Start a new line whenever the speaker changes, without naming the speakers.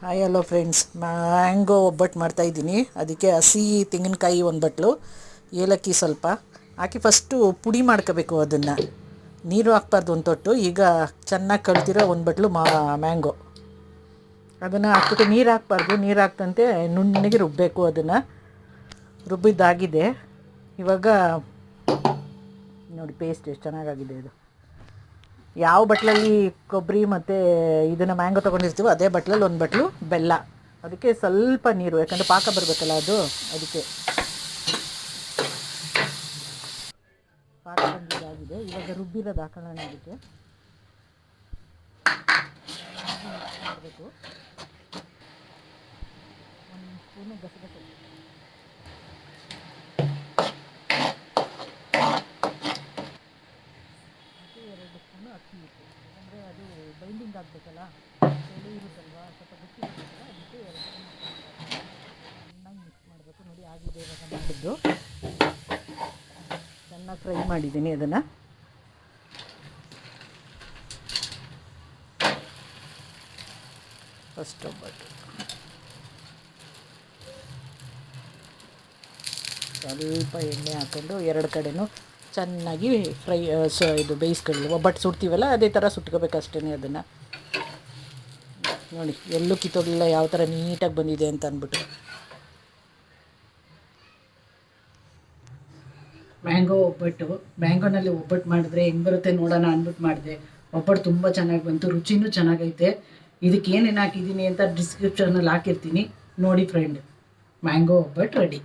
Hi hello friends, mango ಒಬ್ಬಟ್ಟು ಮಾಡ್ತಾಯಿದ್ದೀನಿ. ಅದಕ್ಕೆ ಹಸಿ ತೆಂಗಿನಕಾಯಿ ಒಂದು ಬಟ್ಲು, ಏಲಕ್ಕಿ ಸ್ವಲ್ಪ ಹಾಕಿ ಫಸ್ಟು ಪುಡಿ ಮಾಡ್ಕೋಬೇಕು. ಅದನ್ನು ನೀರು ಹಾಕ್ಬಾರ್ದು ಒಂದು ತೊಟ್ಟು. ಈಗ ಚೆನ್ನಾಗಿ ಕಳ್ತಿರೋ ಒಂದು ಬಟ್ಲು ಮ್ಯಾಂಗೋ ಅದನ್ನು ಹಾಕ್ಬಿಟ್ಟು ನೀರು ಹಾಕ್ಬಾರ್ದು. ನೀರು ಹಾಕ್ತಂತೆ ನುಣ್ಣಗೆ ರುಬ್ಬಬೇಕು. ಅದನ್ನು ರುಬ್ಬಿದ್ದಾಗಿದೆ. ಇವಾಗ ನೋಡಿ ಪೇಸ್ಟ್ ಎಷ್ಟು ಚೆನ್ನಾಗಾಗಿದೆ. ಇದು ಯಾವ ಬಟ್ಲಲ್ಲಿ ಕೊಬ್ಬರಿ ಮತ್ತು ಇದನ್ನು ಮ್ಯಾಂಗೋ ತೊಗೊಂಡಿರ್ತೀವೋ ಅದೇ ಬಟ್ಲಲ್ಲಿ ಒಂದು ಬಟ್ಲು ಬೆಲ್ಲ, ಅದಕ್ಕೆ ಸ್ವಲ್ಪ ನೀರು, ಯಾಕಂದರೆ ಪಾಕ ಬರಬೇಕಲ್ಲ ಅದು, ಅದಕ್ಕೆ ಪಾಕ ಬಂದಿದ್ದಾಗಿದೆ. ಇವಾಗ ರುಬ್ಬಿರೋದು ಹಾಕೋಣ. ಅದಕ್ಕೆ ಮಾಡಬೇಕು. ಒಂದು ಸ್ಪೂನು ಗಸಗಸೆ, ಎರಡು ಸ್ಪೂನು ಅಕ್ಕಿ ಹಿಟ್ಟು, ಯಾಕಂದರೆ ಅದು ಬೈಂಡಿಂಗ್ ಆಗಬೇಕಲ್ಲ, ಎಳೆ ಇರುತ್ತಲ್ವ, ಸ್ವಲ್ಪ ಗಟ್ಟಿ ಇರುತ್ತಲ್ಲ, ಅದಕ್ಕೆ ಎರಡು ಸ್ಪೂನ್ ಚೆನ್ನಾಗಿ ಮಿಕ್ಸ್ ಮಾಡಬೇಕು. ನೋಡಿ ಆಗಿದೆ ಇವಾಗ ಮಾಡಿದ್ದು. ಚೆನ್ನಾಗಿ ಫ್ರೈ ಮಾಡಿದ್ದೀನಿ ಅದನ್ನು. ಫಸ್ಟ್ ಒಬ್ಬಟ್ಟು ಸ್ವಲ್ಪ ಎಣ್ಣೆ ಹಾಕ್ಕೊಂಡು ಎರಡು ಕಡೆನೂ ಚೆನ್ನಾಗಿ ಫ್ರೈ ಇದು ಬೇಯಿಸ್ಕೊಳ್ಳಿ. ಒಬ್ಬಟ್ಟು ಸುಡ್ತೀವಲ್ಲ ಅದೇ ಥರ ಸುಟ್ಕೋಬೇಕಷ್ಟೇ. ಅದನ್ನು ನೋಡಿ ಎಲ್ಲೂ ಕಿತ್ತೋಗಿಲ್ಲ, ಯಾವ ಥರ ನೀಟಾಗಿ ಬಂದಿದೆ ಅಂತ ಅಂದ್ಬಿಟ್ಟು. ಮ್ಯಾಂಗೋ ಒಬ್ಬಟ್ಟು, ಮ್ಯಾಂಗೋನಲ್ಲಿ ಒಬ್ಬಟ್ಟು ಮಾಡಿದ್ರೆ ಹೆಂಗೆ ಬರುತ್ತೆ ನೋಡೋಣ ಅಂದ್ಬಿಟ್ಟು ಮಾಡಿದೆ. ಒಬ್ಬಟ್ಟು ತುಂಬ ಚೆನ್ನಾಗಿ ಬಂತು, ರುಚಿನೂ ಚೆನ್ನಾಗೈತೆ. ಇದಕ್ಕೆ ಏನೇನು ಹಾಕಿದ್ದೀನಿ ಅಂತ ಡಿಸ್ಕ್ರಿಪ್ಷನಲ್ಲಿ ಹಾಕಿರ್ತೀನಿ, ನೋಡಿ ಫ್ರೆಂಡ್. ಮ್ಯಾಂಗೋ ಒಬ್ಬಟ್ಟು ರೆಡಿ.